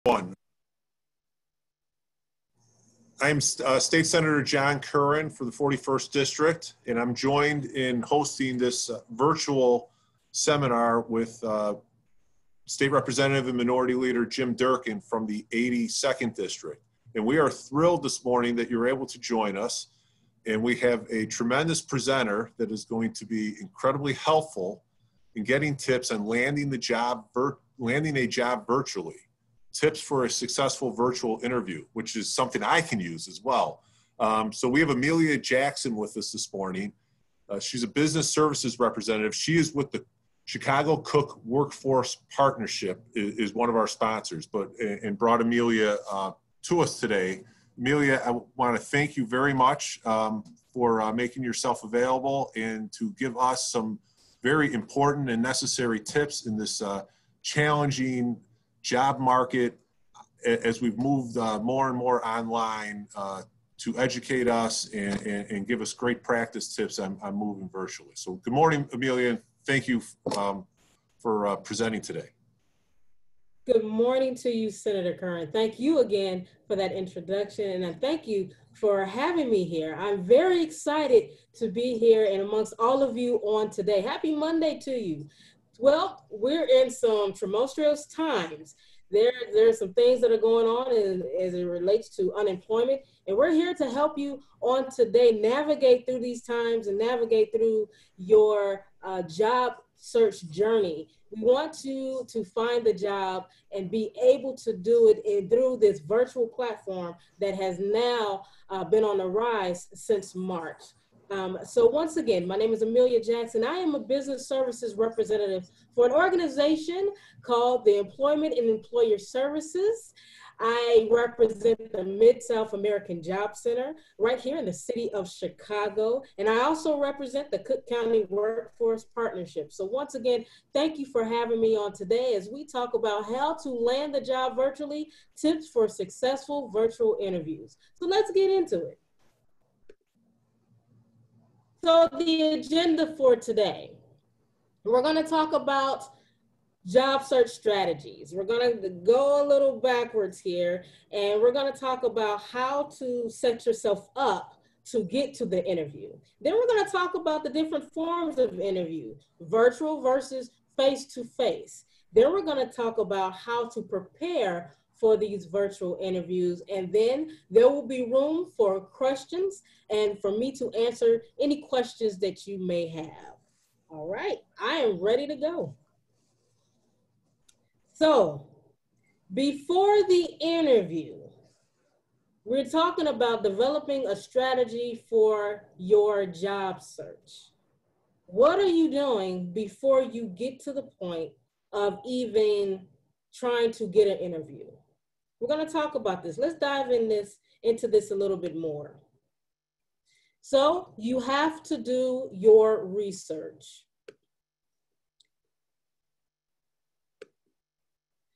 One. I'm State Senator John Curran for the 41st District, and I'm joined in hosting this virtual seminar with State Representative and Minority Leader Jim Durkin from the 82nd District. And we are thrilled this morning that you're able to join us. And we have a tremendous presenter that is going to be incredibly helpful in getting tips on landing a job virtually. Tips for a successful virtual interview, which is something I can use as well. So we have Amelia Jackson with us this morning. She's a business services representative. She is with the Chicago Cook Workforce Partnership, is one of our sponsors, and brought Amelia to us today. Amelia, I want to thank you very much for making yourself available and to give us some very important and necessary tips in this challenging job market as we've moved more and more online to educate us and give us great practice tips on moving virtually. So good morning, Amelia, and thank you for presenting today. Good morning to you, Senator Curran. Thank you again for that introduction, and thank you for having me here. I'm very excited to be here and amongst all of you on today. Happy Monday to you. Well, we're in some tumultuous times. There's some things that are going on as it relates to unemployment, and we're here to help you on today navigate through these times and navigate through your job search journey. We want you to find the job and be able to do it through this virtual platform that has now been on the rise since March. So once again, my name is Amelia Jackson. I am a business services representative for an organization called the Employment and Employer Services. I represent the Mid-South American Job Center right here in the city of Chicago. And I also represent the Cook County Workforce Partnership. So once again, thank you for having me on today as we talk about how to land the job virtually, tips for successful virtual interviews. So let's get into it. So the agenda for today, we're going to talk about job search strategies. We're going to go a little backwards here, and we're going to talk about how to set yourself up to get to the interview. Then we're going to talk about the different forms of interview, virtual versus face-to-face. Then we're going to talk about how to prepare for these virtual interviews, and then there will be room for questions and for me to answer any questions that you may have. All right, I am ready to go. So before the interview, we're talking about developing a strategy for your job search. What are you doing before you get to the point of even trying to get an interview? We're going to talk about this. Let's dive into this a little bit more. So you have to do your research.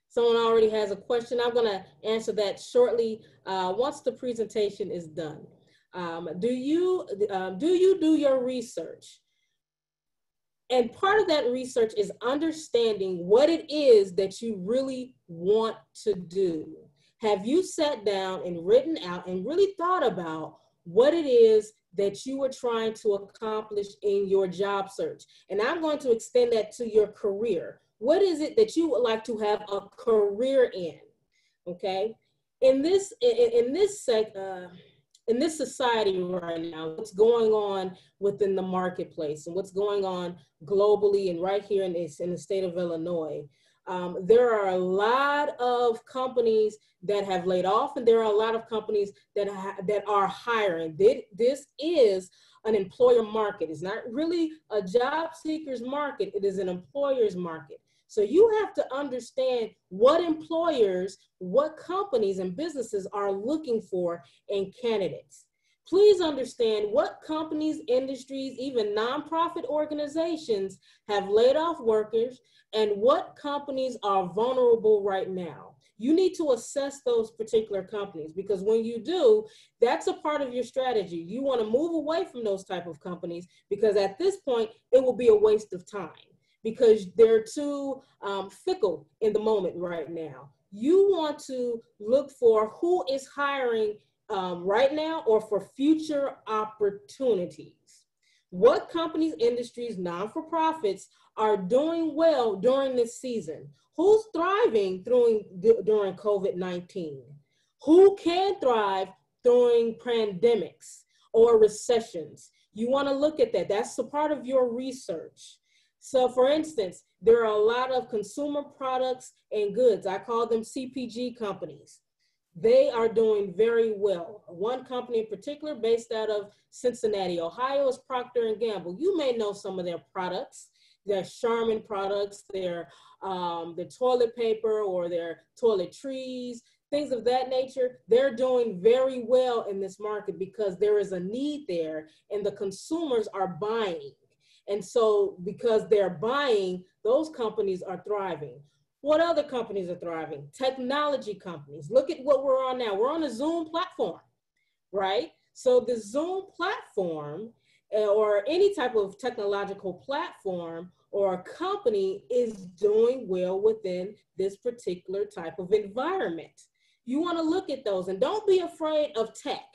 Someone already has a question. I'm going to answer that shortly once the presentation is done. Do you do your research? And part of that research is understanding what it is that you really want to do. Have you sat down and written out and really thought about what it is that you are trying to accomplish in your job search? And I'm going to extend that to your career. What is it that you would like to have a career in? Okay, in this society right now, what's going on within the marketplace and what's going on globally and right here in the state of Illinois, there are a lot of companies that have laid off, and there are a lot of companies that are hiring. This is an employer market. It's not really a job seeker's market. It is an employer's market. So you have to understand what employers, what companies and businesses are looking for in candidates. Please understand what companies, industries, even nonprofit organizations have laid off workers and what companies are vulnerable right now. You need to assess those particular companies, because when you do, that's a part of your strategy. You want to move away from those type of companies, because at this point, it will be a waste of time because they're too fickle in the moment right now. you want to look for who is hiring right now or for future opportunities. What companies, industries, non-for-profits are doing well during this season? Who's thriving during COVID-19? Who can thrive during pandemics or recessions? You want to look at that. That's a part of your research. So for instance, there are a lot of consumer products and goods. I call them CPG companies. They are doing very well. One company in particular based out of Cincinnati, Ohio is Procter & Gamble. You may know some of their products. Their Charmin products, their toilet paper or their toiletries, things of that nature. They're doing very well in this market because there is a need there and the consumers are buying. And so because they're buying, those companies are thriving. What other companies are thriving? Technology companies. Look at what we're on now. We're on a Zoom platform, right? So the Zoom platform or any type of technological platform or a company is doing well within this particular type of environment. You want to look at those and don't be afraid of tech.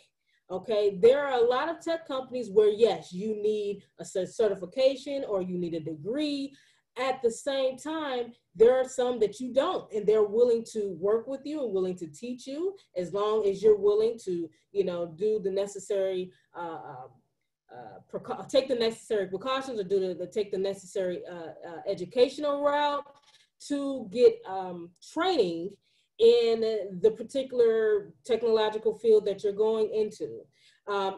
Okay, there are a lot of tech companies where yes, you need a certification or you need a degree. At the same time, there are some that you don't, and they're willing to work with you and willing to teach you as long as you're willing to, do the necessary, take the necessary precautions or take the necessary educational route to get training in the particular technological field that you're going into.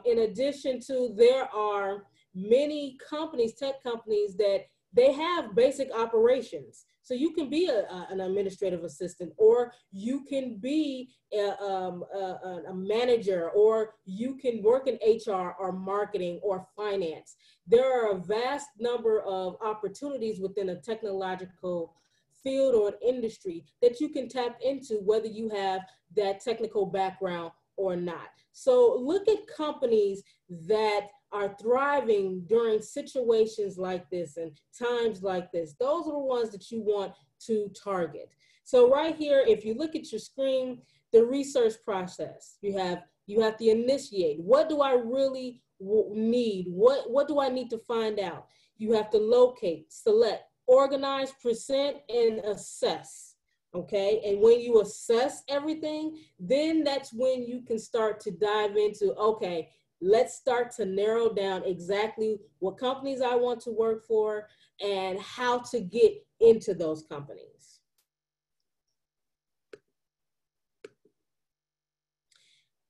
In addition to, there are many companies, tech companies, that they have basic operations. So you can be an administrative assistant, or you can be a manager, or you can work in HR or marketing or finance. There are a vast number of opportunities within a technological field or an industry that you can tap into, whether you have that technical background or not. So look at companies that are thriving during situations like this and times like this. Those are the ones that you want to target. So right here, if you look at your screen, the research process, you have to initiate. What do I really need? What do I need to find out? You have to locate, select, organize, present, and assess. Okay, and when you assess everything, then that's when you can start to dive into, okay, let's start to narrow down exactly what companies I want to work for and how to get into those companies.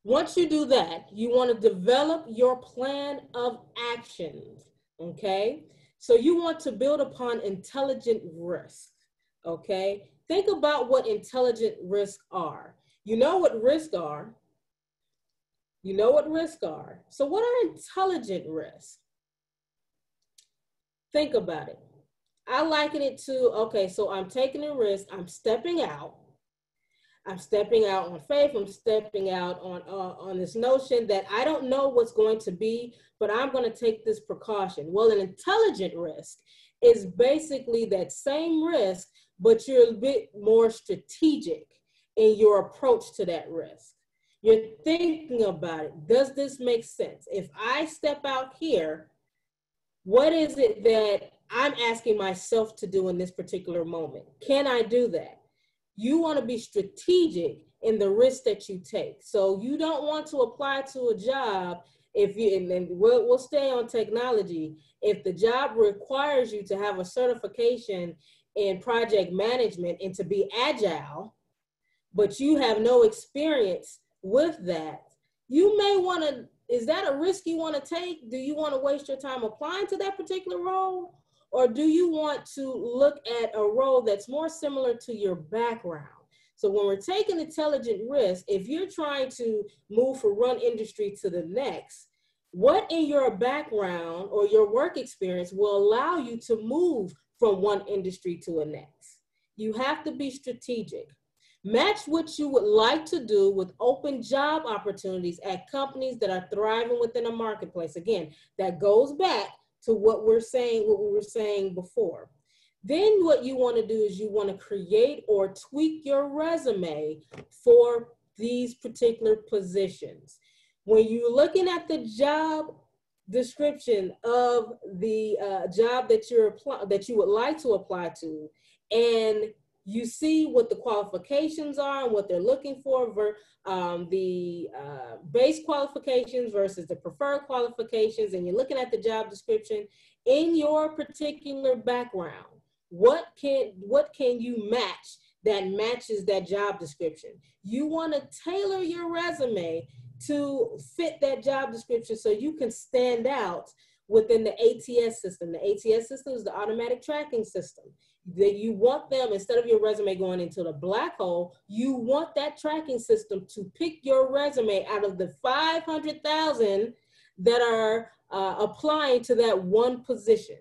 Once you do that, you want to develop your plan of action, okay? So you want to build upon intelligent risk, okay? Think about what intelligent risks are. You know what risks are. You know what risks are. So what are intelligent risks? Think about it. I liken it to, okay, so I'm taking a risk. I'm stepping out. I'm stepping out on faith. I'm stepping out on this notion that I don't know what's going to be, but I'm going to take this precaution. Well, an intelligent risk is basically that same risk, but you're a bit more strategic in your approach to that risk. You're thinking about it. Does this make sense? If I step out here, what is it that I'm asking myself to do in this particular moment? Can I do that? You want to be strategic in the risk that you take. So you don't want to apply to a job if you, and we'll stay on technology. If the job requires you to have a certification in project management and to be agile, but you have no experience with that, you may want to, is that a risk you want to take? Do you want to waste your time applying to that particular role? Or do you want to look at a role that's more similar to your background? So when we're taking intelligent risk, if you're trying to move from one industry to the next, what in your background or your work experience will allow you to move from one industry to the next? You have to be strategic. Match what you would like to do with open job opportunities at companies that are thriving within a marketplace. Again, that goes back to what we were saying before. Then what you want to do is you want to create or tweak your resume for these particular positions. When you're looking at the job description of the job that you would like to apply to, and you see what the qualifications are and what they're looking for, the base qualifications versus the preferred qualifications, and you're looking at the job description in your particular background. What can you match that matches that job description? You want to tailor your resume to fit that job description so you can stand out within the ATS system. The ATS system is the automatic tracking system. That you want them, instead of your resume going into the black hole, you want that tracking system to pick your resume out of the 500,000 that are applying to that one position.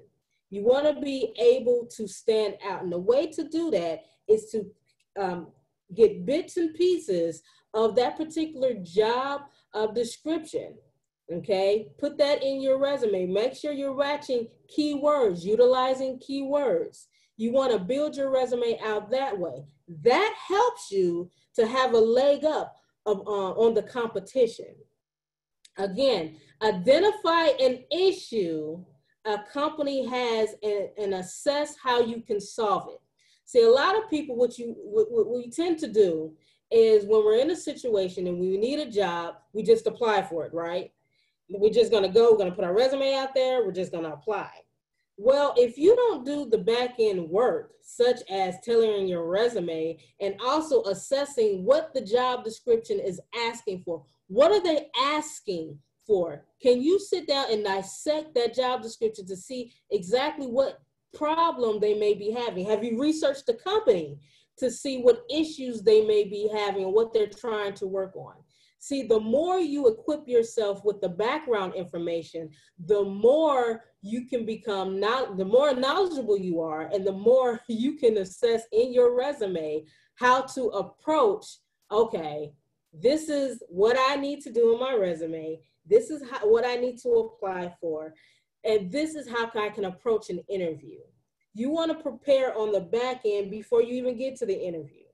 You want to be able to stand out. And the way to do that is to get bits and pieces of that particular job description. Okay, put that in your resume. Make sure you're matching keywords, utilizing keywords. You want to build your resume out that way. That helps you to have a leg up on the competition. Again, identify an issue a company has and assess how you can solve it. See, a lot of people, what we tend to do is when we're in a situation and we need a job, we just apply for it, right? We're just gonna go, we're gonna put our resume out there, we're just gonna apply. Well, if you don't do the back end work, such as tailoring your resume and also assessing what the job description is asking for, what are they asking for? Can you sit down and dissect that job description to see exactly what problem they may be having? Have you researched the company to see what issues they may be having and what they're trying to work on? See, the more you equip yourself with the background information, the more you can become, the more knowledgeable you are, and the more you can assess in your resume how to approach, okay, this is what I need to do in my resume. This is what I need to apply for. And this is how I can approach an interview. You want to prepare on the back end before you even get to the interview.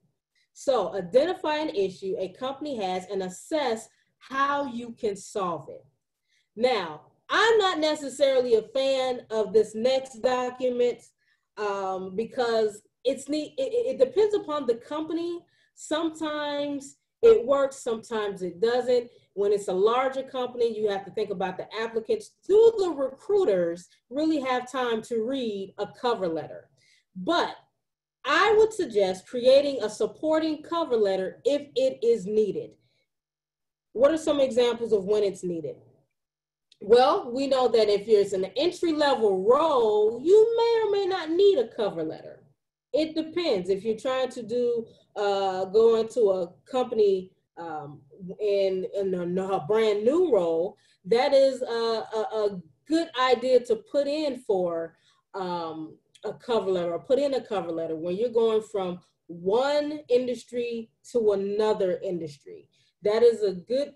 So identify an issue a company has and assess how you can solve it. Now, I'm not necessarily a fan of this next document because it depends upon the company. Sometimes it works, sometimes it doesn't. When it's a larger company, you have to think about the applicants. Do the recruiters really have time to read a cover letter? But I would suggest creating a supporting cover letter if it is needed. What are some examples of when it's needed? Well, we know that if it's an entry-level role, you may or may not need a cover letter. It depends. If you're trying to go into a company in a brand new role, that is a good idea to put in for a cover letter, or put in a cover letter when you're going from one industry to another industry. That is a good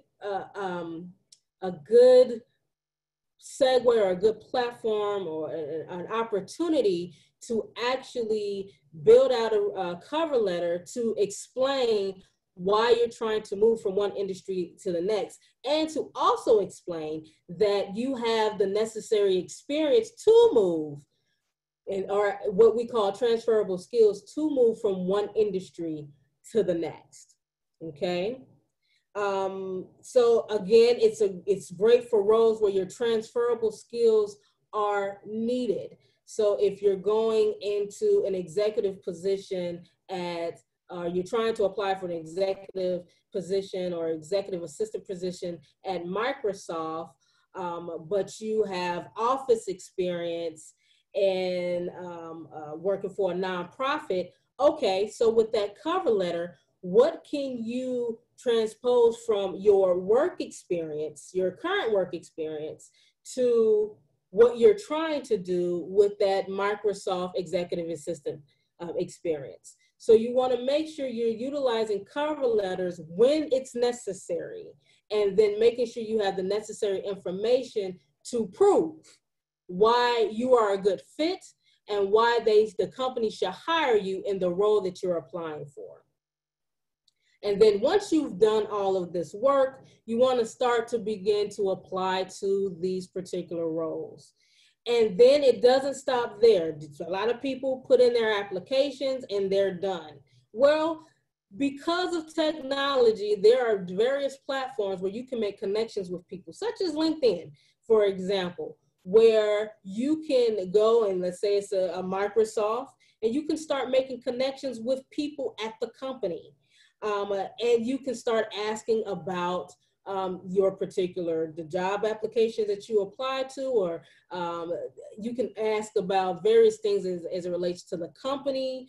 segue or a good platform or an opportunity to actually build out a cover letter to explain why you're trying to move from one industry to the next, and to also explain that you have the necessary experience to move, or what we call transferable skills, to move from one industry to the next. Okay. So again, it's great for roles where your transferable skills are needed. So if you're going into an executive position you're trying to apply for an executive position or executive assistant position at Microsoft, but you have office experience and working for a nonprofit. Okay, so with that cover letter, what can you transpose from your work experience, your current work experience, to what you're trying to do with that Microsoft executive assistant experience? So you want to make sure you're utilizing cover letters when it's necessary, and then making sure you have the necessary information to prove why you are a good fit and why the company should hire you in the role that you're applying for. And then once you've done all of this work, you want to start to begin to apply to these particular roles. And then it doesn't stop there. A lot of people put in their applications and they're done. Well, because of technology, there are various platforms where you can make connections with people, such as LinkedIn, for example, where you can go and let's say it's a Microsoft, and you can start making connections with people at the company. And you can start asking about your particular, the job application that you apply to, or you can ask about various things as it relates to the company.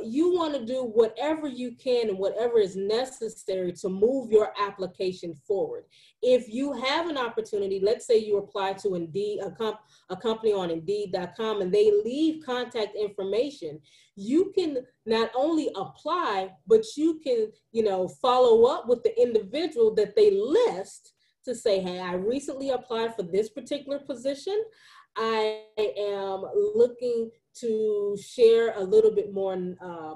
You want to do whatever you can and whatever is necessary to move your application forward. If you have an opportunity, let's say you apply to Indeed, a company on Indeed.com, and they leave contact information, you can not only apply, but you can, follow up with the individual that they list to say, hey, I recently applied for this particular position. I am looking to share a little bit more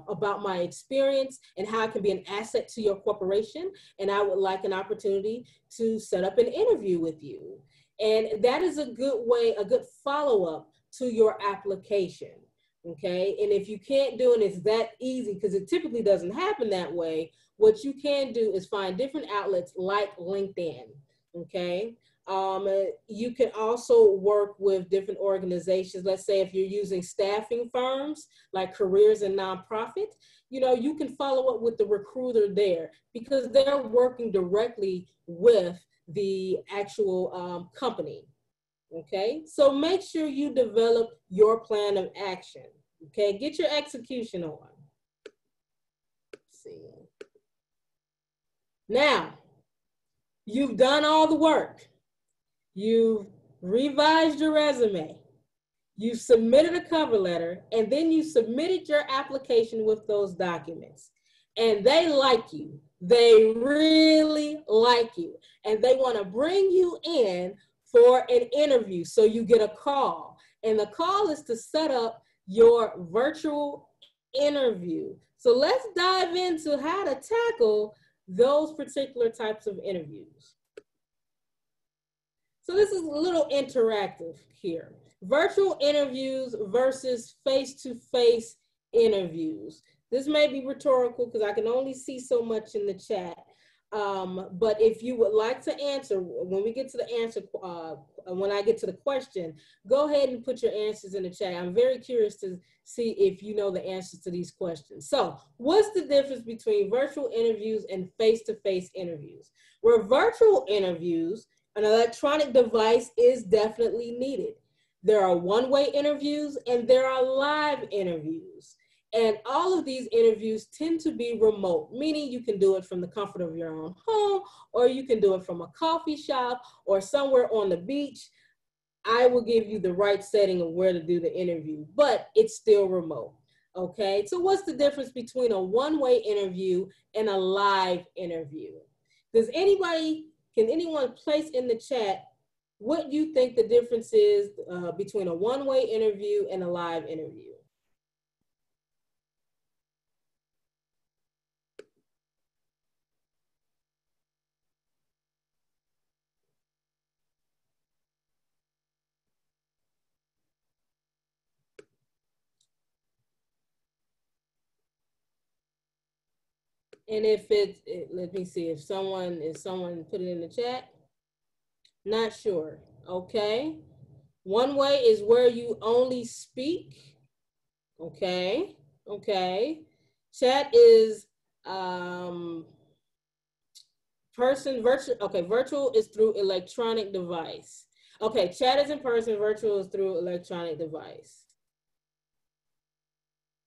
about my experience and how I can be an asset to your corporation. And I would like an opportunity to set up an interview with you. And that is a good way, a good follow-up to your application. Okay. And if you can't do it, it's that easy because it typically doesn't happen that way. What you can do is find different outlets like LinkedIn. Okay. You can also work with different organizations. Let's say if you're using staffing firms like Careers and Nonprofit, you can follow up with the recruiter there because they're working directly with the actual company. Okay, so make sure you develop your plan of action. Okay, get your execution on. Let's see. Now, you've done all the work. You've revised your resume. You've submitted a cover letter, and then you submitted your application with those documents. And they like you. They really like you. And they want to bring you in for an interview. So you get a call, and the call is to set up your virtual interview. So let's dive into how to tackle those particular types of interviews. So this is a little interactive here. Virtual interviews versus face-to-face interviews. This may be rhetorical because I can only see so much in the chat. But if you would like to answer, when we get to the answer, when I get to the question, go ahead and put your answers in the chat. I'm very curious to see if you know the answers to these questions. So what's the difference between virtual interviews and face-to-face interviews? Where virtual interviews, an electronic device is definitely needed. There are one-way interviews and there are live interviews. And all of these interviews tend to be remote, meaning you can do it from the comfort of your own home, or you can do it from a coffee shop or somewhere on the beach. I will give you the right setting of where to do the interview, but it's still remote. Okay, so what's the difference between a one-way interview and a live interview? Can anyone place in the chat what you think the difference is between a one-way interview and a live interview? And if let me see if someone put it in the chat. Not sure. Okay. One way is where you only speak. Okay. Okay. Chat is virtual is through electronic device. Okay, chat is in person, virtual is through electronic device.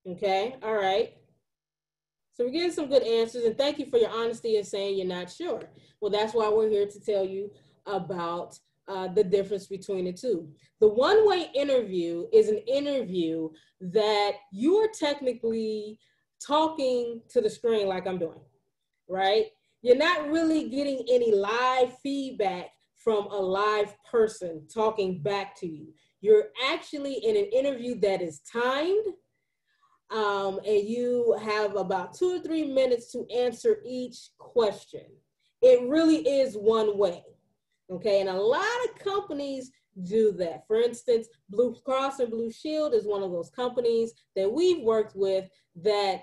Okay, all right. So we're getting some good answers, and thank you for your honesty in saying you're not sure. Well, that's why we're here to tell you about the difference between the two. The one-way interview is an interview that you are technically talking to the screen like I'm doing, right? You're not really getting any live feedback from a live person talking back to you. You're actually in an interview that is timed, and you have about 2 or 3 minutes to answer each question. It really is one way, okay? And a lot of companies do that. For instance, Blue Cross and Blue Shield is one of those companies that we've worked with that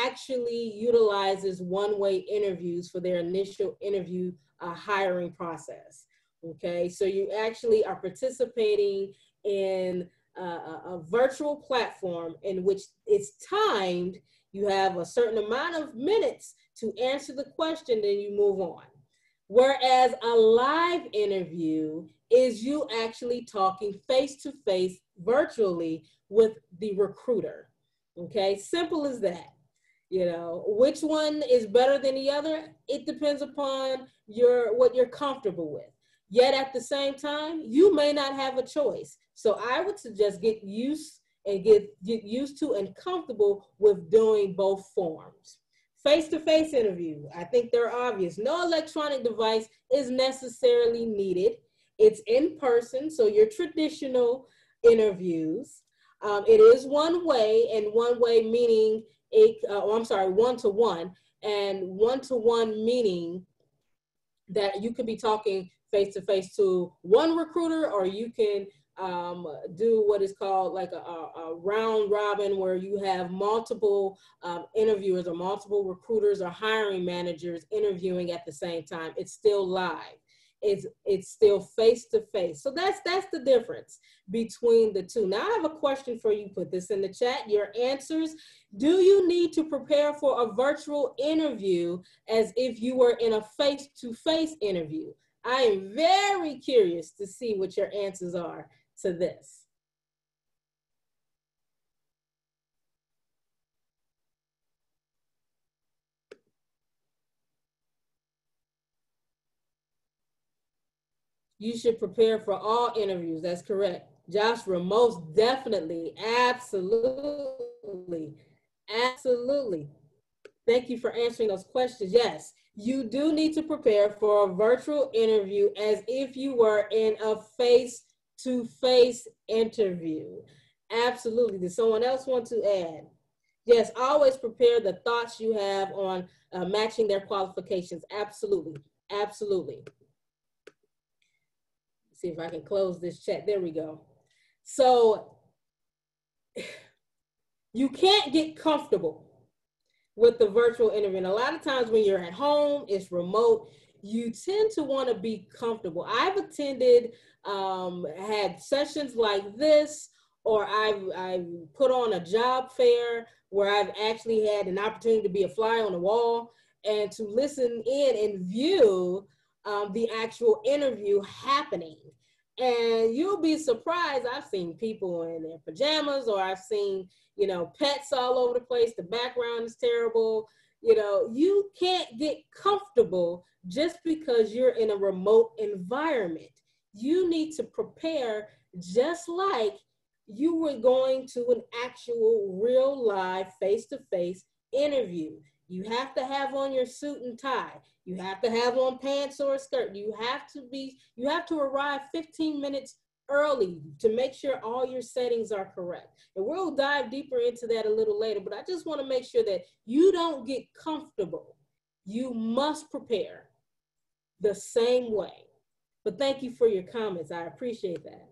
actually utilizes one-way interviews for their initial interview hiring process. Okay, so you actually are participating in a virtual platform in which it's timed. You have a certain amount of minutes to answer the question, then you move on. Whereas a live interview is you actually talking face-to-face virtually with the recruiter. Okay, simple as that. You know, which one is better than the other? It depends upon what you're comfortable with. Yet at the same time, you may not have a choice. So I would suggest get used to and comfortable with doing both forms. Face-to-face interview, I think they're obvious. No electronic device is necessarily needed. It's in person, so your traditional interviews. It is one way, and one way meaning one-to-one, and one-to-one meaning that you could be talking face-to-face to one recruiter, or you can do what is called like a round robin, where you have multiple interviewers or multiple recruiters or hiring managers interviewing at the same time. It's still live. It's still face-to-face. So that's the difference between the two. Now I have a question for you. Put this in the chat, your answers. Do you need to prepare for a virtual interview as if you were in a face-to-face interview? I am very curious to see what your answers are to this. You should prepare for all interviews. That's correct. Joshua, most definitely. Absolutely. Absolutely. Thank you for answering those questions. Yes, you do need to prepare for a virtual interview as if you were in a face-to-face interview. Absolutely. Does someone else want to add? Yes, always prepare the thoughts you have on matching their qualifications. Absolutely. Absolutely. See if I can close this chat. There we go. So you can't get comfortable with the virtual interview. And a lot of times when you're at home, it's remote, you tend to want to be comfortable. I've attended, had sessions like this, or I've put on a job fair where I've actually had an opportunity to be a fly on the wall and to listen in and view the actual interview happening. And you'll be surprised. I've seen people in their pajamas, or I've seen, you know, pets all over the place. The background is terrible. You know, you can't get comfortable just because you're in a remote environment. You need to prepare just like you were going to an actual real live face-to-face interview. You have to have on your suit and tie. You have to have on pants or a skirt. You have to arrive 15 minutes early to make sure all your settings are correct. And we'll dive deeper into that a little later, but I just want to make sure that you don't get comfortable. You must prepare the same way. But thank you for your comments. I appreciate that.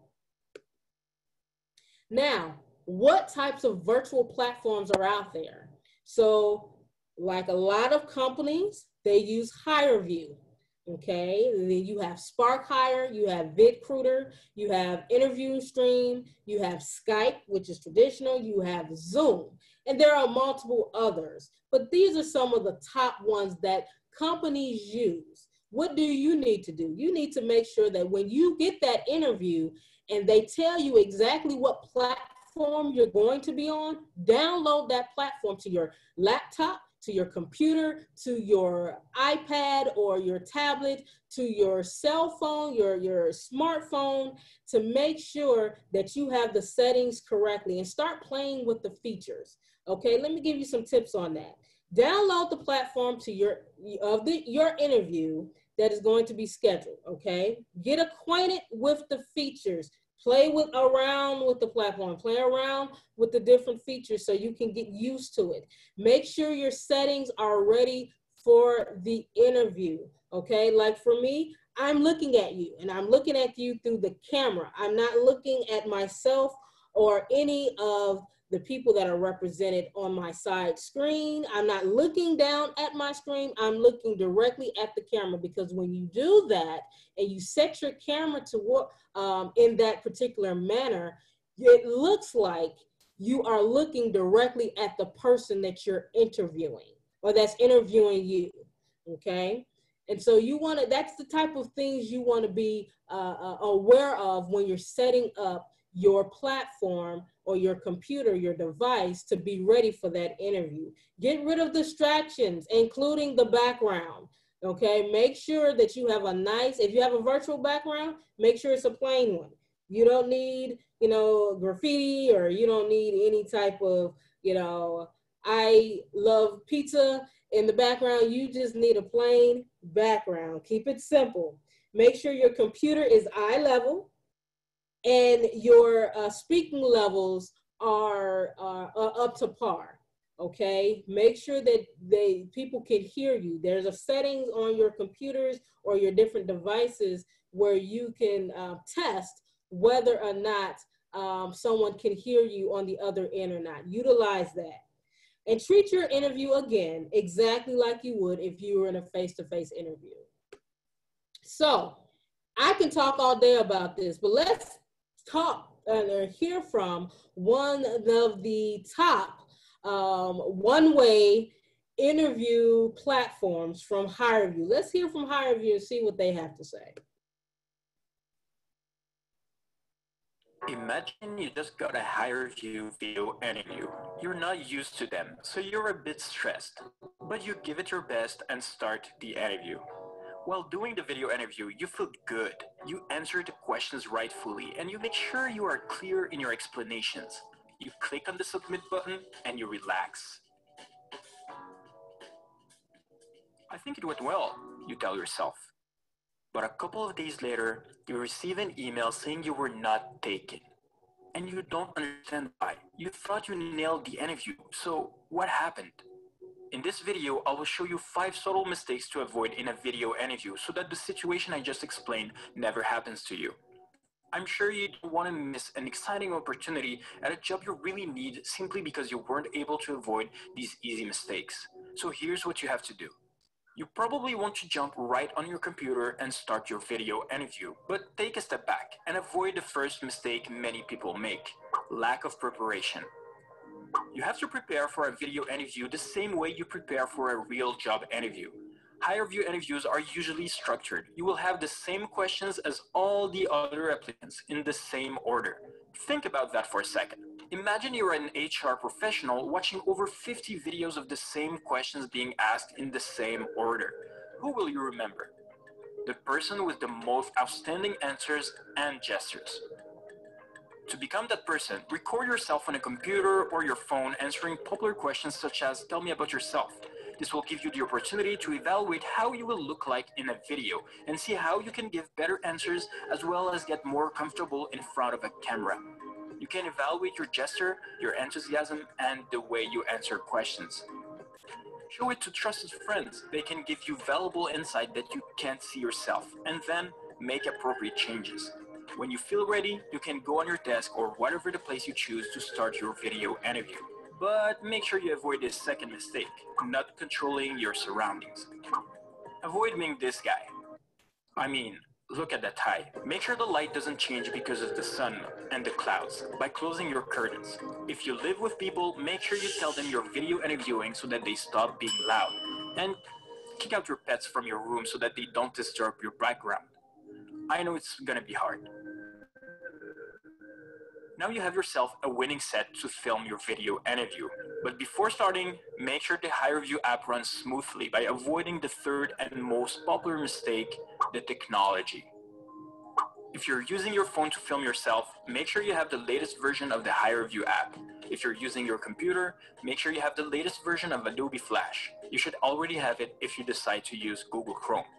Now, what types of virtual platforms are out there? So, like a lot of companies, they use HireVue, okay? And then you have Spark Hire, you have VidCruiter, you have Interview Stream, you have Skype, which is traditional, you have Zoom, and there are multiple others. But these are some of the top ones that companies use. What do you need to do? You need to make sure that when you get that interview and they tell you exactly what platform you're going to be on, download that platform to your laptop, to your computer, to your iPad or your tablet, to your cell phone, your smartphone, to make sure that you have the settings correctly and start playing with the features. Okay, let me give you some tips on that. Download the platform to your interview that is going to be scheduled, okay? Get acquainted with the features. Play around with the platform, play around with the different features so you can get used to it. Make sure your settings are ready for the interview, okay? Like for me, I'm looking at you and I'm looking at you through the camera. I'm not looking at myself or any of the people that are represented on my side screen. I'm not looking down at my screen. I'm looking directly at the camera, because when you do that and you set your camera to work in that particular manner, it looks like you are looking directly at the person that you're interviewing or that's interviewing you, okay? And so you want to, that's the type of things you want to be aware of when you're setting up your platform or your computer, your device, to be ready for that interview. Get rid of distractions, including the background, okay? Make sure that you have a nice, if you have a virtual background, make sure it's a plain one. You don't need, you know, graffiti, or you don't need any type of, you know, I love pizza in the background. You just need a plain background. Keep it simple. Make sure your computer is eye level and your speaking levels are up to par, okay? Make sure that people can hear you. There's a settings on your computers or your different devices where you can test whether or not someone can hear you on the other end or not. Utilize that. And treat your interview, again, exactly like you would if you were in a face-to-face interview. So I can talk all day about this, but let's talk or hear from one of the top one-way interview platforms from HireVue. Let's hear from HireVue and see what they have to say. Imagine you just got a HireVue video interview. You're not used to them, so you're a bit stressed. But you give it your best and start the interview. While doing the video interview, you feel good. You answer the questions rightfully, and you make sure you are clear in your explanations. You click on the submit button and you relax. I think it went well, you tell yourself. But a couple of days later, you receive an email saying you were not taken. And you don't understand why. You thought you nailed the interview, so what happened? In this video, I will show you 5 subtle mistakes to avoid in a video interview so that the situation I just explained never happens to you. I'm sure you don't want to miss an exciting opportunity at a job you really need simply because you weren't able to avoid these easy mistakes. So here's what you have to do. You probably want to jump right on your computer and start your video interview, but take a step back and avoid the first mistake many people make: lack of preparation. You have to prepare for a video interview the same way you prepare for a real job interview. HireVue interviews are usually structured. You will have the same questions as all the other applicants in the same order. Think about that for a second. Imagine you're an HR professional watching over 50 videos of the same questions being asked in the same order. Who will you remember? The person with the most outstanding answers and gestures. To become that person, record yourself on a computer or your phone answering popular questions such as, "Tell me about yourself." This will give you the opportunity to evaluate how you will look like in a video and see how you can give better answers, as well as get more comfortable in front of a camera. You can evaluate your gesture, your enthusiasm, and the way you answer questions. Show it to trusted friends. They can give you valuable insight that you can't see yourself, and then make appropriate changes. When you feel ready, you can go on your desk or whatever the place you choose to start your video interview. But make sure you avoid this second mistake: not controlling your surroundings. Avoid being this guy. I mean, look at that tie. Make sure the light doesn't change because of the sun and the clouds by closing your curtains. If you live with people, make sure you tell them you're video interviewing so that they stop being loud. And kick out your pets from your room so that they don't disturb your background. I know it's gonna be hard. Now you have yourself a winning set to film your video interview. But before starting, make sure the HireVue app runs smoothly by avoiding the third and most popular mistake: the technology. If you're using your phone to film yourself, make sure you have the latest version of the HireVue app. If you're using your computer, make sure you have the latest version of Adobe Flash. You should already have it if you decide to use Google Chrome.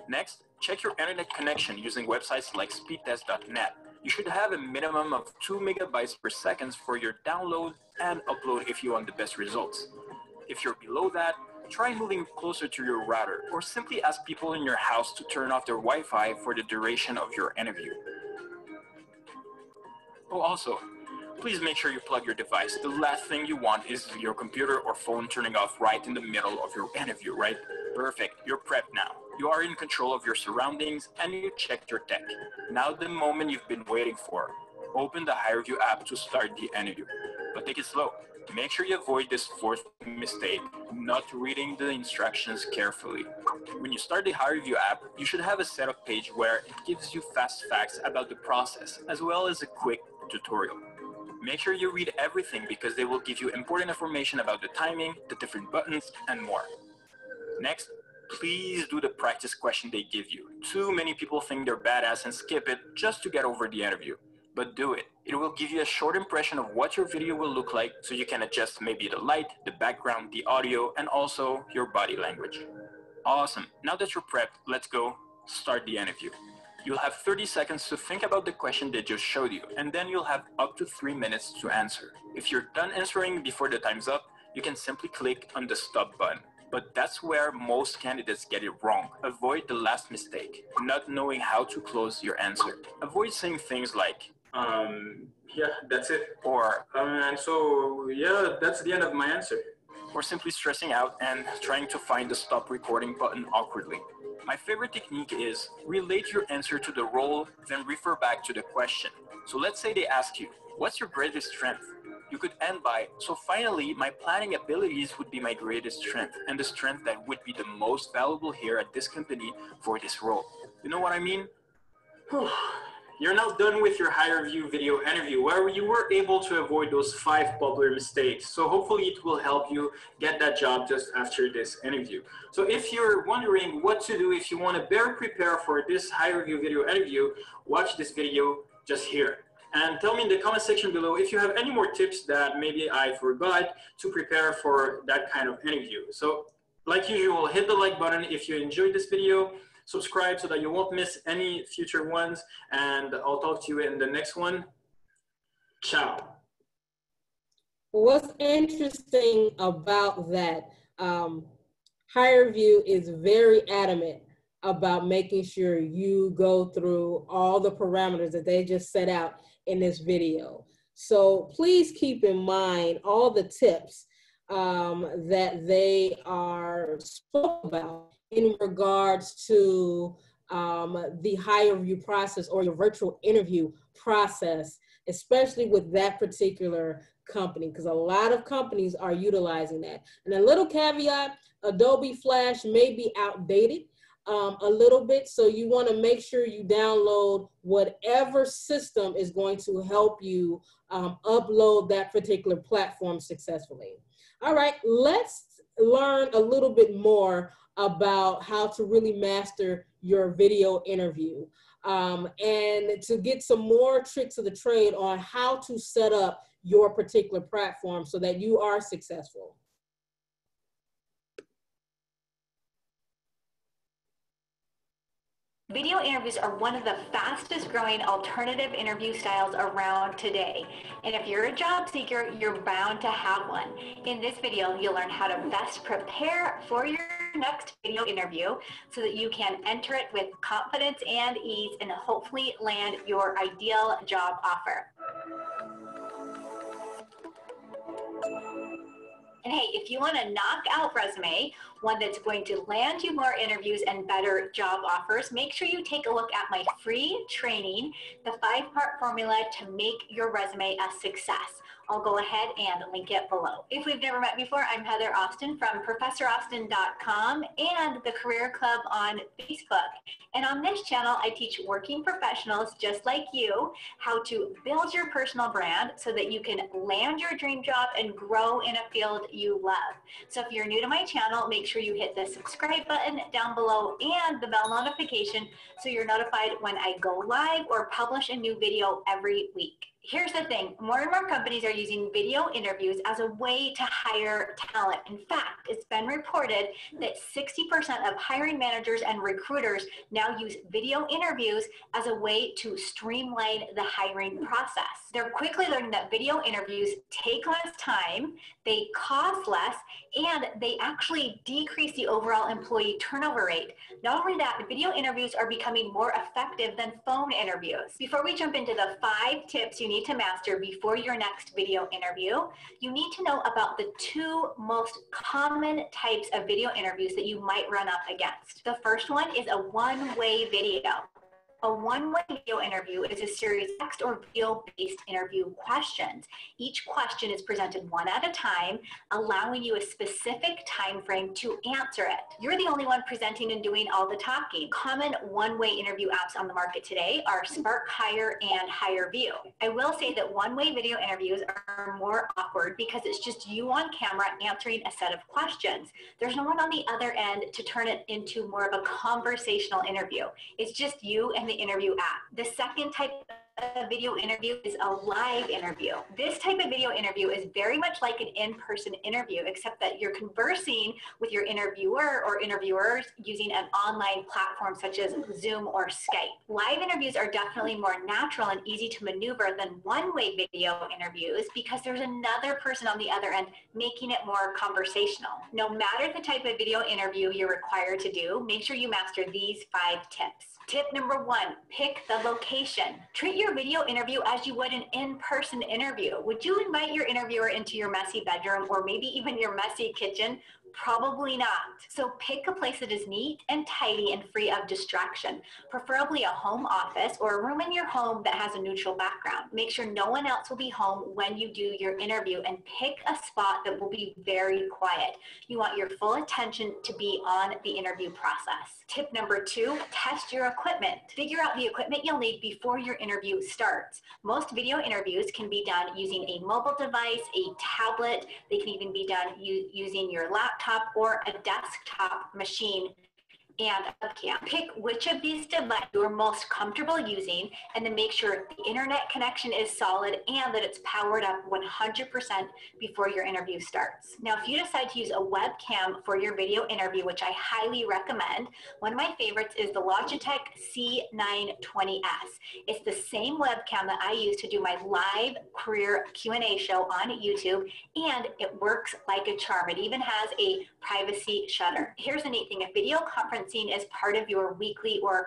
Next, check your internet connection using websites like speedtest.net. You should have a minimum of 2 megabytes per second for your download and upload if you want the best results. If you're below that, try moving closer to your router or simply ask people in your house to turn off their Wi-Fi for the duration of your interview. Oh, also, please make sure you plug your device. The last thing you want is your computer or phone turning off right in the middle of your interview, right? Perfect, you're prepped now. You are in control of your surroundings and you checked your tech. Now the moment you've been waiting for. Open the HireVue app to start the interview. But take it slow. Make sure you avoid this fourth mistake, not reading the instructions carefully. When you start the HireVue app, you should have a setup page where it gives you fast facts about the process, as well as a quick tutorial. Make sure you read everything because they will give you important information about the timing, the different buttons, and more. Next, please do the practice question they give you. Too many people think they're badass and skip it just to get over the interview. But do it. It will give you a short impression of what your video will look like so you can adjust maybe the light, the background, the audio, and also your body language. Awesome. Now that you're prepped, let's go start the interview. You'll have 30 seconds to think about the question they just showed you, and then you'll have up to 3 minutes to answer. If you're done answering before the time's up, you can simply click on the stop button. But that's where most candidates get it wrong. Avoid the last mistake, not knowing how to close your answer. Avoid saying things like, yeah, that's it. Or, And so, yeah, that's the end of my answer. Or simply stressing out and trying to find the stop recording button awkwardly. My favorite technique is relate your answer to the role, then refer back to the question. So let's say they ask you, what's your greatest strength? You could end by, so finally, my planning abilities would be my greatest strength and the strength that would be the most valuable here at this company for this role. You know what I mean? You're now done with your HireVue video interview where you were able to avoid those 5 popular mistakes. So hopefully it will help you get that job just after this interview. So if you're wondering what to do if you want to better prepare for this HireVue video interview, watch this video just here. And tell me in the comment section below if you have any more tips that maybe I forgot to prepare for that kind of interview. So like usual, hit the like button if you enjoyed this video. Subscribe so that you won't miss any future ones, and I'll talk to you in the next one. Ciao. What's interesting about that, HireVue is very adamant about making sure you go through all the parameters that they just set out in this video. So please keep in mind all the tips that they are spoke about in regards to the HireVue process or your virtual interview process, especially with that particular company, because a lot of companies are utilizing that. And a little caveat, Adobe Flash may be outdated a little bit, so you want to make sure you download whatever system is going to help you upload that particular platform successfully. All right, let's learn a little bit more about how to really master your video interview and to get some more tricks of the trade on how to set up your particular platform so that you are successful. Video interviews are one of the fastest growing alternative interview styles around today. And if you're a job seeker, you're bound to have one. In this video, you'll learn how to best prepare for your next video interview so that you can enter it with confidence and ease and hopefully land your ideal job offer. And hey, if you want a knockout resume, one that's going to land you more interviews and better job offers, make sure you take a look at my free training, the 5-part formula to make your resume a success. I'll go ahead and link it below. If we've never met before, I'm Heather Austin from ProfessorAustin.com and the Career Club on Facebook. And on this channel, I teach working professionals just like you how to build your personal brand so that you can land your dream job and grow in a field you love. So if you're new to my channel, make sure you hit the subscribe button down below and the bell notification so you're notified when I go live or publish a new video every week. Here's the thing, more and more companies are using video interviews as a way to hire talent. In fact, it's been reported that 60% of hiring managers and recruiters now use video interviews as a way to streamline the hiring process. They're quickly learning that video interviews take less time, they cost less, and they actually decrease the overall employee turnover rate. Not only that, video interviews are becoming more effective than phone interviews. Before we jump into the 5 tips you need to master before your next video interview, you need to know about the 2 most common types of video interviews that you might run up against. The first one is a one-way video. A one-way video interview is a series of text or video-based interview questions. Each question is presented one at a time, allowing you a specific time frame to answer it. You're the only one presenting and doing all the talking. Common one-way interview apps on the market today are Spark Hire and HireVue. I will say that one-way video interviews are more awkward because it's just you on camera answering a set of questions. There's no one on the other end to turn it into more of a conversational interview. It's just you and the interview app. The second type of video interview is a live interview. This type of video interview is very much like an in-person interview, except that you're conversing with your interviewer or interviewers using an online platform such as Zoom or Skype. Live interviews are definitely more natural and easy to maneuver than one-way video interviews because there's another person on the other end making it more conversational. No matter the type of video interview you're required to do, make sure you master these 5 tips. Tip number 1, pick the location. Treat your video interview as you would an in-person interview. Would you invite your interviewer into your messy bedroom or maybe even your messy kitchen? Probably not. So pick a place that is neat and tidy and free of distraction, preferably a home office or a room in your home that has a neutral background. Make sure no one else will be home when you do your interview and pick a spot that will be very quiet. You want your full attention to be on the interview process. Tip number 2, test your equipment. Figure out the equipment you'll need before your interview starts. Most video interviews can be done using a mobile device, a tablet. They can even be done using your laptop or a desktop machine and a webcam. Pick which of these devices you're most comfortable using and then make sure the internet connection is solid and that it's powered up 100% before your interview starts. Now, if you decide to use a webcam for your video interview, which I highly recommend, one of my favorites is the Logitech C920S. It's the same webcam that I use to do my live career Q&A show on YouTube, and it works like a charm. It even has a privacy shutter. Here's the neat thing. If video conferencing is part of your weekly or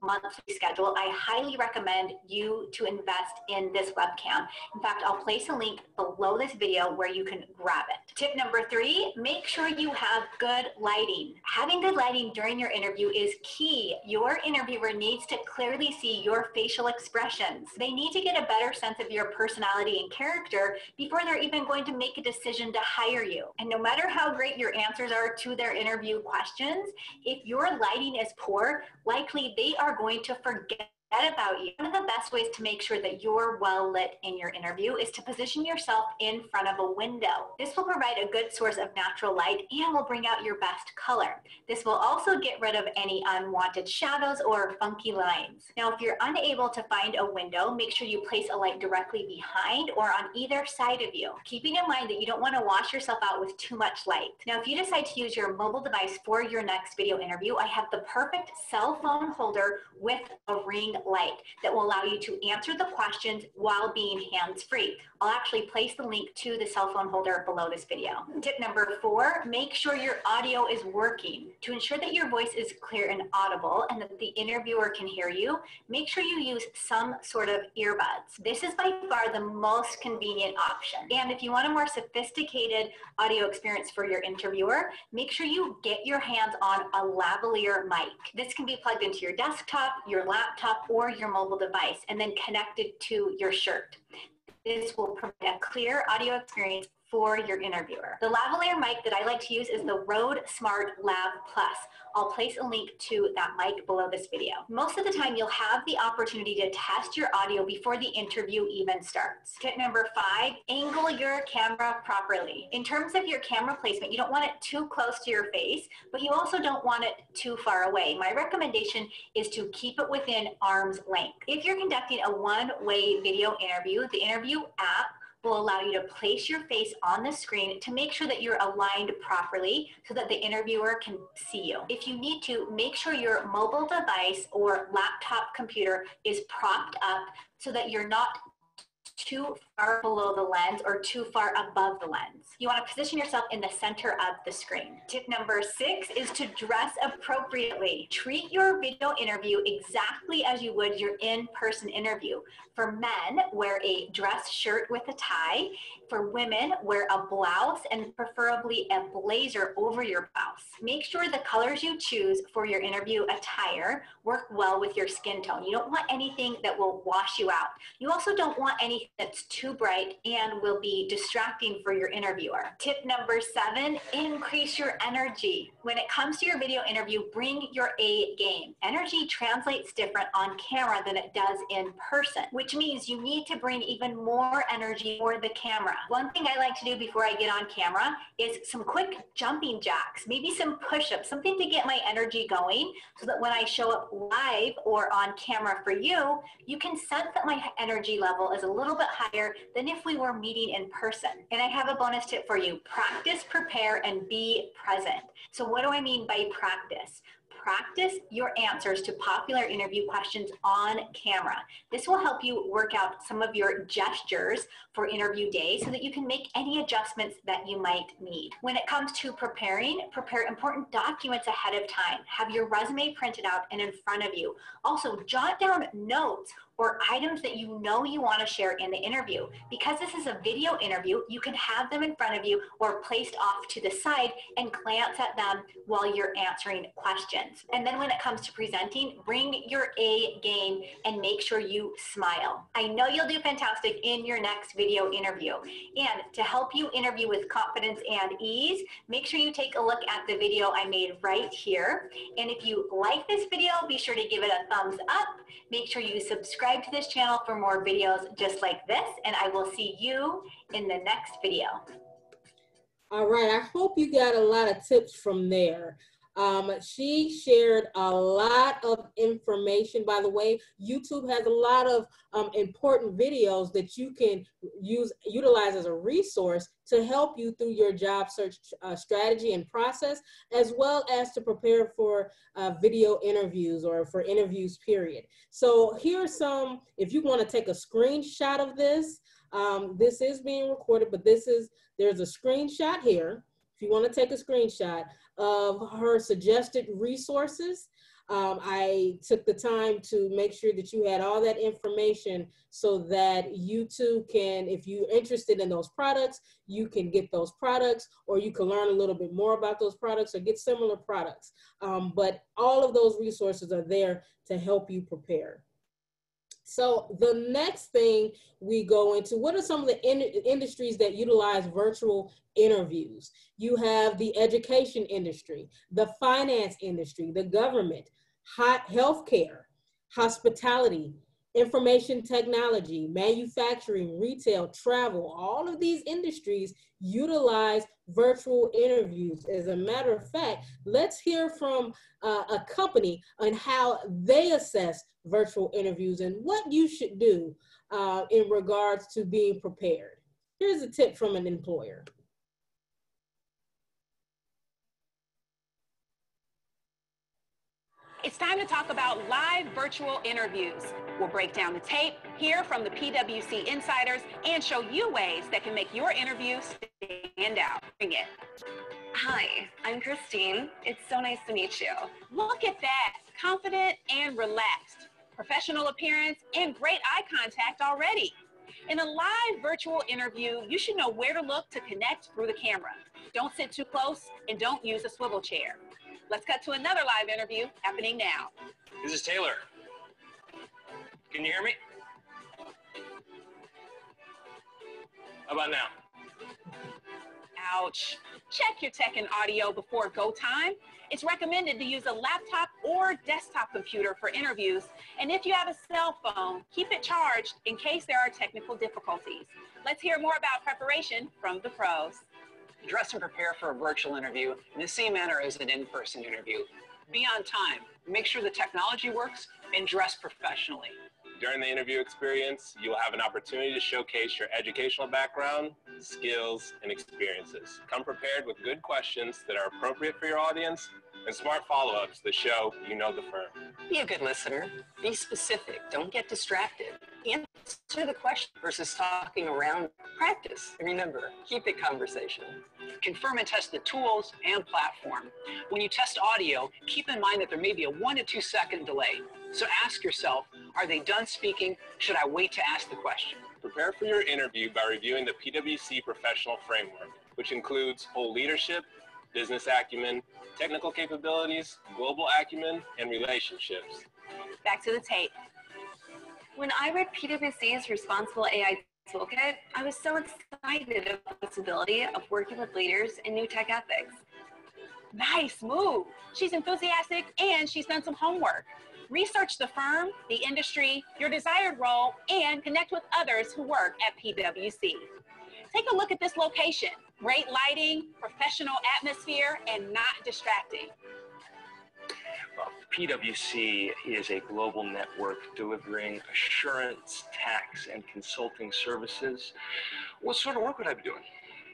monthly schedule, I highly recommend you to invest in this webcam. In fact, I'll place a link below this video where you can grab it. Tip number 3, make sure you have good lighting. Having good lighting during your interview is key. Your interviewer needs to clearly see your facial expressions. They need to get a better sense of your personality and character before they're even going to make a decision to hire you. And no matter how great your answers are to their interview questions, if your lighting is poor, likely they are going to forget about you. One of the best ways to make sure that you're well lit in your interview is to position yourself in front of a window. This will provide a good source of natural light and will bring out your best color. This will also get rid of any unwanted shadows or funky lines. Now, if you're unable to find a window, make sure you place a light directly behind or on either side of you, keeping in mind that you don't want to wash yourself out with too much light. Now, if you decide to use your mobile device for your next video interview, I have the perfect cell phone holder with a ring light that will allow you to answer the questions while being hands-free. I'll actually place the link to the cell phone holder below this video. Tip number 4, make sure your audio is working. To ensure that your voice is clear and audible and that the interviewer can hear you, make sure you use some sort of earbuds. This is by far the most convenient option. And if you want a more sophisticated audio experience for your interviewer, make sure you get your hands on a lavalier mic. This can be plugged into your desktop, your laptop, or your mobile device and then connected to your shirt. This will provide a clear audio experience for your interviewer. The lavalier mic that I like to use is the Rode Smart Lav Plus. I'll place a link to that mic below this video. Most of the time, you'll have the opportunity to test your audio before the interview even starts. Tip number 5, angle your camera properly. In terms of your camera placement, you don't want it too close to your face, but you also don't want it too far away. My recommendation is to keep it within arm's length. If you're conducting a one-way video interview, the interview app will allow you to place your face on the screen to make sure that you're aligned properly so that the interviewer can see you. If you need to, make sure your mobile device or laptop computer is propped up so that you're not too far below the lens or too far above the lens. You want to position yourself in the center of the screen. Tip number 6 is to dress appropriately. Treat your video interview exactly as you would your in-person interview. For men, wear a dress shirt with a tie. For women, wear a blouse and preferably a blazer over your blouse. Make sure the colors you choose for your interview attire work well with your skin tone. You don't want anything that will wash you out. You also don't want anything that's too bright and will be distracting for your interviewer. Tip number 7, increase your energy. When it comes to your video interview, bring your A game. Energy translates different on camera than it does in person, which means you need to bring even more energy for the camera. One thing I like to do before I get on camera is some quick jumping jacks, maybe some push-ups, something to get my energy going so that when I show up live or on camera for you, you can sense that my energy level is a little bit higher than if we were meeting in person. And I have a bonus tip for you. Practice, prepare, and be present. So what do I mean by practice? Practice your answers to popular interview questions on camera. This will help you work out some of your gestures for interview day so that you can make any adjustments that you might need. When it comes to preparing, prepare important documents ahead of time. Have your resume printed out and in front of you. Also, jot down notes or items that you know you want to share in the interview. Because this is a video interview, you can have them in front of you or placed off to the side and glance at them while you're answering questions. And then when it comes to presenting, bring your A game and make sure you smile. I know you'll do fantastic in your next video interview. And to help you interview with confidence and ease, make sure you take a look at the video I made right here. And if you like this video, be sure to give it a thumbs up. Make sure you subscribe to this channel for more videos just like this, and I will see you in the next video. All right, I hope you got a lot of tips from there. She shared a lot of information. By the way, YouTube has a lot of important videos that you can utilize as a resource to help you through your job search strategy and process, as well as to prepare for video interviews or for interviews, period. So here's some, if you want to take a screenshot of this, this is being recorded, but there's a screenshot here. If you want to take a screenshot of her suggested resources, I took the time to make sure that you had all that information so that you too can, if you're interested in those products, you can get those products, or you can learn a little bit more about those products or get similar products. But all of those resources are there to help you prepare. So the next thing we go into, what are some of the industries that utilize virtual interviews? You have the education industry, the finance industry, the government, healthcare, hospitality, information technology, manufacturing, retail, travel. All of these industries utilize virtual interviews. As a matter of fact, let's hear from a company on how they assess virtual interviews and what you should do in regards to being prepared. Here's a tip from an employer. It's time to talk about live virtual interviews. We'll break down the tape, hear from the PwC insiders, and show you ways that can make your interview stand out. Bring it. Hi, I'm Christine. It's so nice to meet you. Look at that, confident and relaxed. Professional appearance and great eye contact already. In a live virtual interview, you should know where to look to connect through the camera. Don't sit too close and don't use a swivel chair. Let's cut to another live interview happening now. This is Taylor. Can you hear me? How about now? Ouch. Check your tech and audio before go time. It's recommended to use a laptop or desktop computer for interviews. And if you have a cell phone, keep it charged in case there are technical difficulties. Let's hear more about preparation from the pros. Dress and prepare for a virtual interview in the same manner as an in-person interview. Be on time, make sure the technology works, and dress professionally. During the interview experience, you will have an opportunity to showcase your educational background, skills, and experiences. Come prepared with good questions that are appropriate for your audience and smart follow-ups that show you know the firm. Be a good listener. Be specific. Don't get distracted. Answer the question versus talking around. Practice. And remember, keep it conversational. Confirm and test the tools and platform. When you test audio, keep in mind that there may be a 1 to 2 second delay. So ask yourself, are they done speaking? Should I wait to ask the question? Prepare for your interview by reviewing the PwC Professional Framework, which includes whole leadership, business acumen, technical capabilities, global acumen, and relationships. Back to the tape. When I read PwC's Responsible AI Toolkit, I was so excited about the possibility of working with leaders in new tech ethics. Nice move. She's enthusiastic and she's done some homework. Research the firm, the industry, your desired role, and connect with others who work at PwC. Take a look at this location. Great lighting, professional atmosphere, and not distracting. Well, PwC is a global network delivering assurance, tax, and consulting services. What sort of work would I be doing?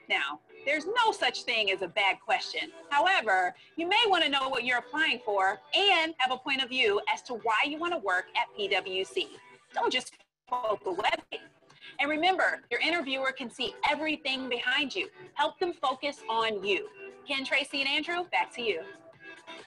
Now, there's no such thing as a bad question. However, you may want to know what you're applying for and have a point of view as to why you want to work at PwC. Don't just quote the website. And remember, your interviewer can see everything behind you. Help them focus on you. Ken, Tracy, and Andrew, back to you.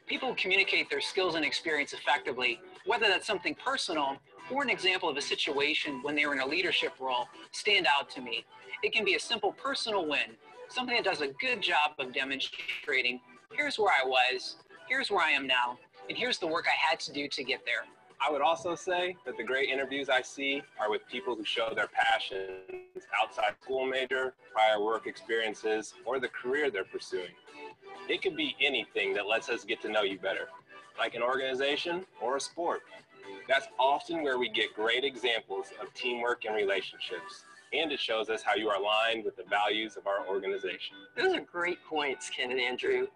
People communicate their skills and experience effectively, whether that's something personal or an example of a situation when they were in a leadership role, stand out to me. It can be a simple personal win, something that does a good job of demonstrating, here's where I was, here's where I am now, and here's the work I had to do to get there. I would also say that the great interviews I see are with people who show their passions outside school major, prior work experiences, or the career they're pursuing. It could be anything that lets us get to know you better, like an organization or a sport. That's often where we get great examples of teamwork and relationships, and it shows us how you are aligned with the values of our organization. Those are great points, Ken and Andrew.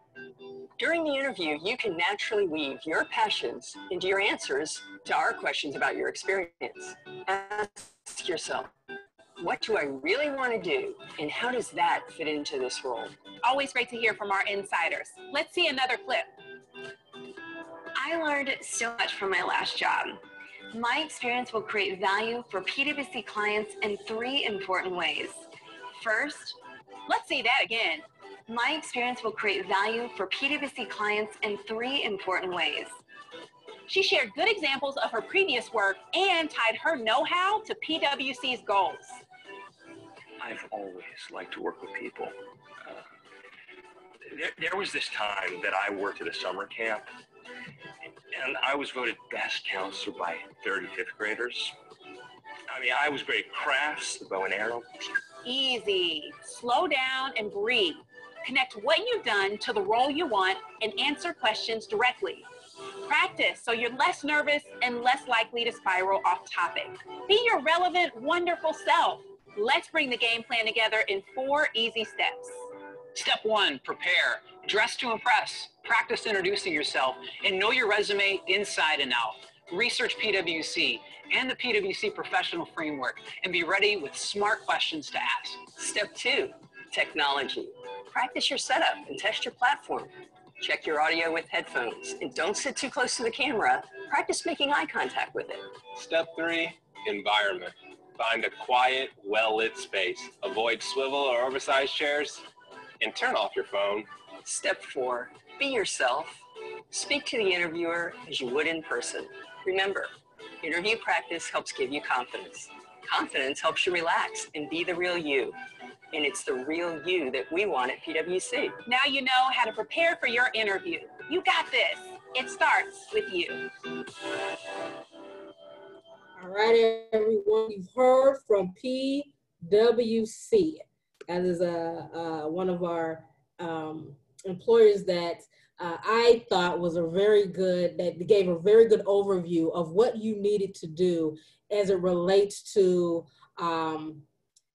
During the interview, you can naturally weave your passions into your answers to our questions about your experience. Ask yourself, what do I really want to do, and how does that fit into this role? Always great to hear from our insiders. Let's see another clip. I learned so much from my last job. My experience will create value for PwC clients in 3 important ways. First, let's see that again. My experience will create value for PwC clients in 3 important ways. She shared good examples of her previous work and tied her know-how to PwC's goals. I've always liked to work with people. There was this time that I worked at a summer camp, and I was voted best counselor by 35th graders. I mean, I was great at crafts, the bow and arrow. Easy. Slow down and breathe. Connect what you've done to the role you want and answer questions directly. Practice so you're less nervous and less likely to spiral off topic. Be your relevant, wonderful self. Let's bring the game plan together in 4 easy steps. Step 1, prepare. Dress to impress. Practice introducing yourself and know your resume inside and out. Research PwC and the PwC Professional Framework and be ready with smart questions to ask. Step 2, technology. Practice your setup and test your platform. Check your audio with headphones and don't sit too close to the camera. Practice making eye contact with it. Step 3, environment. Find a quiet, well-lit space. Avoid swivel or oversized chairs and turn off your phone. Step 4, be yourself. Speak to the interviewer as you would in person. Remember, interview practice helps give you confidence. Confidence helps you relax and be the real you. And it's the real you that we want at PwC. Now you know how to prepare for your interview. You got this. It starts with you. All right, everyone, you've heard from PwC. as is one of our employers that I thought was that gave a very good overview of what you needed to do as it relates to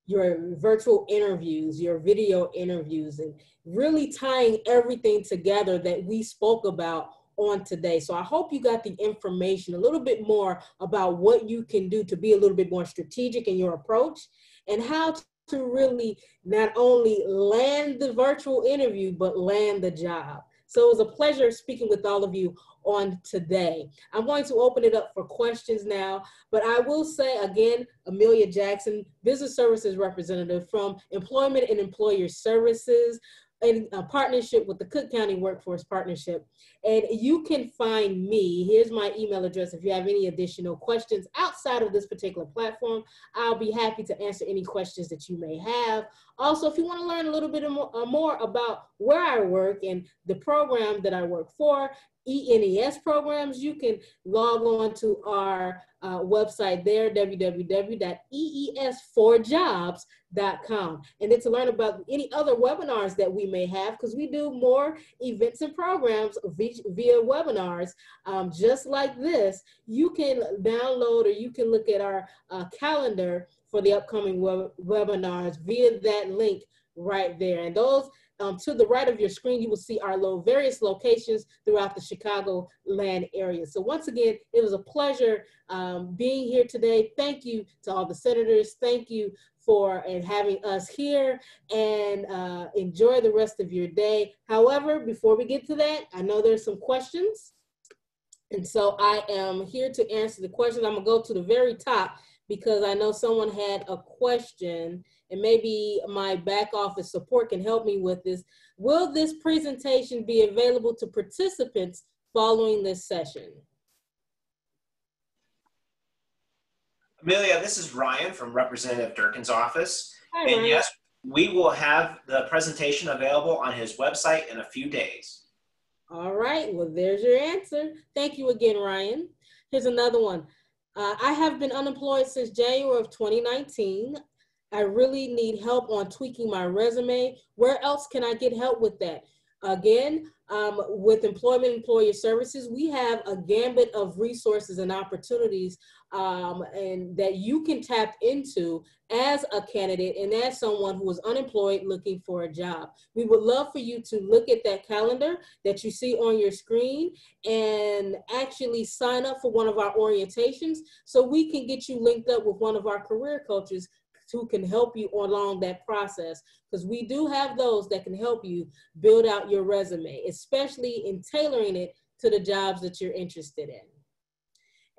your virtual interviews, your video interviews, and really tying everything together that we spoke about on today. So I hope you got the information, a little bit more about what you can do to be a little bit more strategic in your approach and how to really not only land the virtual interview, but land the job. So it was a pleasure speaking with all of you on today. I'm going to open it up for questions now, but I will say again, Amelia Jackson, Business Services Representative from Employment and Employer Services, in a partnership with the Cook County Workforce Partnership. And you can find me, here's my email address if you have any additional questions outside of this particular platform. I'll be happy to answer any questions that you may have. Also, if you want to learn a little bit more about where I work and the program that I work for, ENES programs, you can log on to our website there, www.ees4jobs.com. And then to learn about any other webinars that we may have, because we do more events and programs via webinars, just like this, you can download or you can look at our calendar for the upcoming webinars via that link right there. And those to the right of your screen, you will see our various locations throughout the Chicagoland area. So once again, it was a pleasure being here today. Thank you to all the senators. Thank you for having us here, and enjoy the rest of your day. However, before we get to that, I know there's some questions. And so I am here to answer the questions. I'm gonna go to the very top because I know someone had a question, and maybe my back office support can help me with this. Will this presentation be available to participants following this session? Amelia, this is Ryan from Representative Durkin's office. Hi, and Ryan. Yes, we will have the presentation available on his website in a few days. All right, well, there's your answer. Thank you again, Ryan. Here's another one. I have been unemployed since January of 2019. I really need help on tweaking my resume. Where else can I get help with that? Again, with Employment Employer Services, we have a gambit of resources and opportunities and that you can tap into as a candidate and as someone who is unemployed looking for a job. We would love for you to look at that calendar that you see on your screen and actually sign up for one of our orientations so we can get you linked up with one of our career coaches who can help you along that process, because we do have those that can help you build out your resume, especially in tailoring it to the jobs that you're interested in.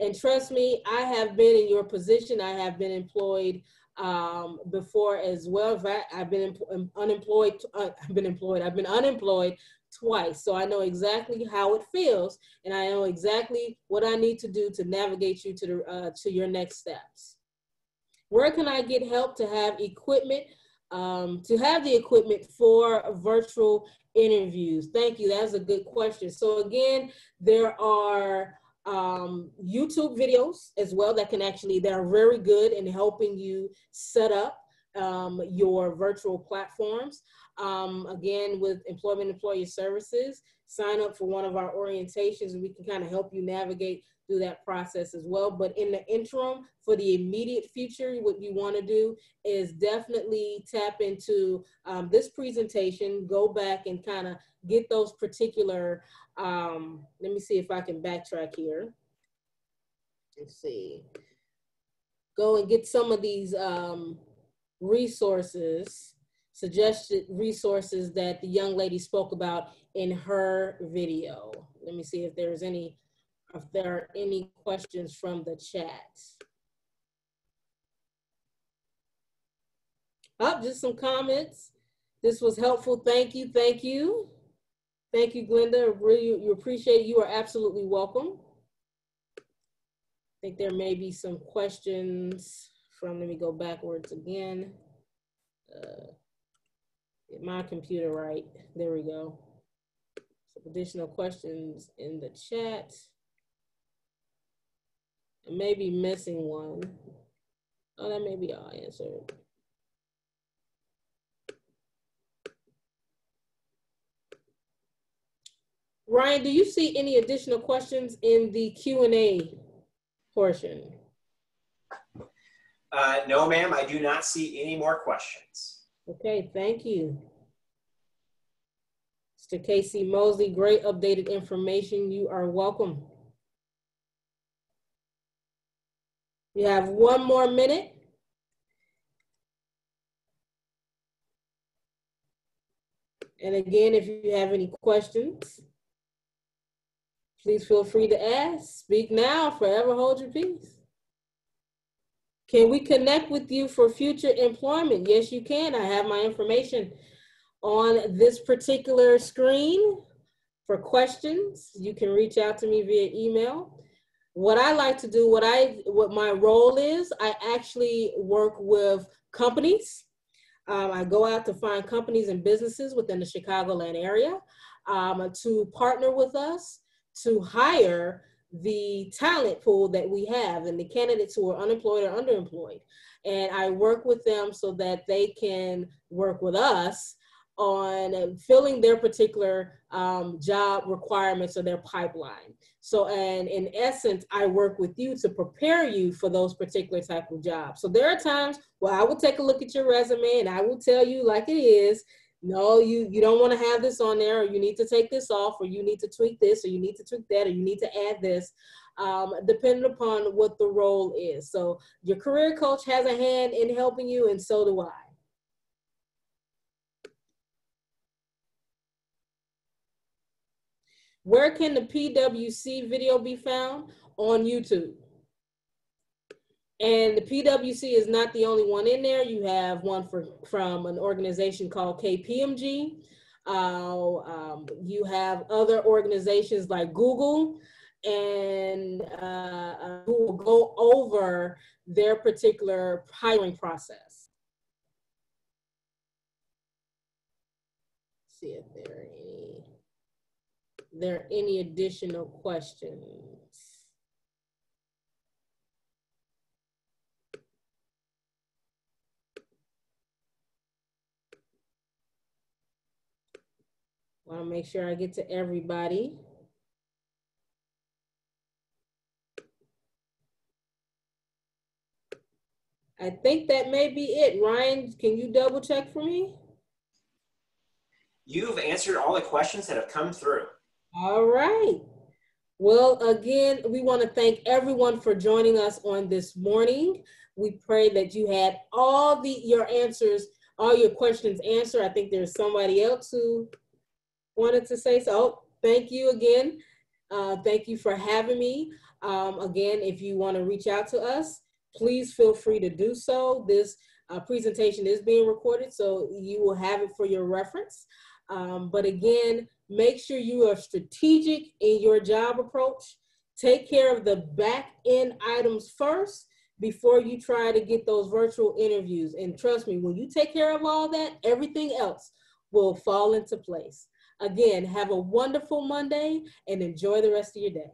And trust me, I have been in your position. I have been employed before as well. I've been unemployed twice. So I know exactly how it feels, and I know exactly what I need to do to navigate you to your next steps. Where can I get help to have equipment, the equipment for virtual interviews? Thank you, that's a good question. So again, there are YouTube videos as well that are very good in helping you set up your virtual platforms. Again, with Employment Employer Services, sign up for one of our orientations and we can kind of help you navigate through that process as well. But in the interim, for the immediate future, what you want to do is definitely tap into this presentation, go back and kind of get those particular, let me see if I can backtrack here. Let's see. Go and get some of these suggested resources that the young lady spoke about in her video. Let me see if there are any questions from the chat. Oh, just some comments. This was helpful. Thank you. Thank you. Thank you, Glenda. Really, you appreciate it. You are absolutely welcome. I think there may be some questions from, let me go backwards again. Get my computer right. There we go. Some additional questions in the chat. I may be missing one. Oh, that may be all answered. Ryan, do you see any additional questions in the Q&A portion? No, ma'am, I do not see any more questions. Okay, thank you. Mr. Casey Mosley, great updated information. You are welcome. You have 1 more minute. And again, if you have any questions, please feel free to ask. Speak now, forever hold your peace. Can we connect with you for future employment? Yes, you can. I have my information on this particular screen. For questions, you can reach out to me via email. What I like to do, what my role is, I actually work with companies. I go out to find companies and businesses within the Chicagoland area to partner with us to hire the talent pool that we have and the candidates who are unemployed or underemployed. And I work with them so that they can work with us on filling their particular job requirements or their pipeline. So, and in essence, I work with you to prepare you for those particular type of jobs. So there are times where I will take a look at your resume and I will tell you like it is, no, you don't want to have this on there, or you need to take this off, or you need to tweak this, or you need to tweak that, or you need to add this, depending upon what the role is. So your career coach has a hand in helping you, and so do I. Where can the PWC video be found? On YouTube. And the PWC is not the only one in there. You have one from an organization called KPMG. You have other organizations like Google, and who will go over their particular hiring process. Let's see if there are any additional questions. I want to make sure I get to everybody. I think that may be it. Ryan, can you double check for me? You've answered all the questions that have come through. All right. Well, again, we want to thank everyone for joining us on this morning. We pray that you had all your answers, all your questions answered. I think there's somebody else who wanted to say so. Oh, thank you again. Thank you for having me. Again, if you want to reach out to us, please feel free to do so. This presentation is being recorded, so you will have it for your reference. But again, make sure you are strategic in your job approach. Take care of the back end items first before you try to get those virtual interviews. And trust me, when you take care of all that, everything else will fall into place. Again, have a wonderful Monday and enjoy the rest of your day.